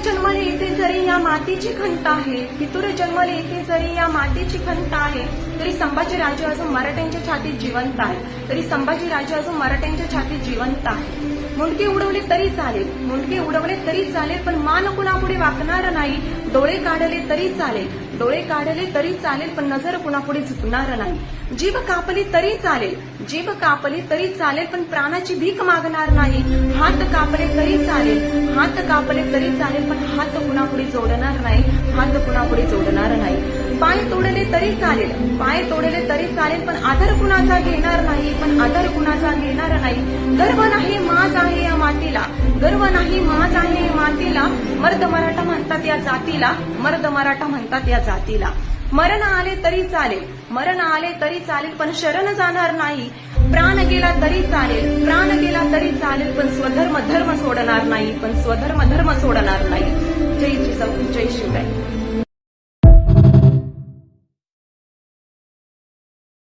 जन्मले येथे जरी या मातीची खंत आहे, पितूर जन्मले येथे जरी या मातीची खंत आहे, तरी संभाजी राजे अजून मराठ्यांच्या छातीत जिवंत आहे, तरी संभाजी राजे अजून मराठ्यांच्या छातीत जिवंत आहे. मुंडके उडवले तरी चालेल, मुंडके उडवले तरी चालेल, पण मान कुणापुढे वाकणार नाही. डोळे काढले तरी चालेल, डोळे काढले तरी चालेल, पण नजर कुणापुढे झुकणार नाही. जीभ कापली तरी चालेल, जीभ कापली तरी चालेल, पण प्राणाची भीक मागणार नाही. हात कापले तरी चालेल, हात कापले तरी चालेल, पण हात कुणापुढे जोडणार नाही, हात कुणापुढे जोडणार नाही. पाय तोडले तरी चालेल, पाय तोडले तरी चालेल, पण आदर कुणाचा घेणार नाही, पण आदर कुणाचा घेणार नाही. गर्व नाही माज आहे या मातीला, गर्व नाही माज आहे या मातीला. मर्द मराठा म्हणतात या जातीला, मर्द मराठा म्हणतात या जातीला. मरण आले तरी चालेल, मरण आले तरी चालेल, पण शरण जाणार नाही. प्राण गेला तरी चालेल, प्राण गेला तरी चालेल, पण स्वधर्म धर्म सोडणार नाही, पण स्वधर्म धर्म सोडणार नाही.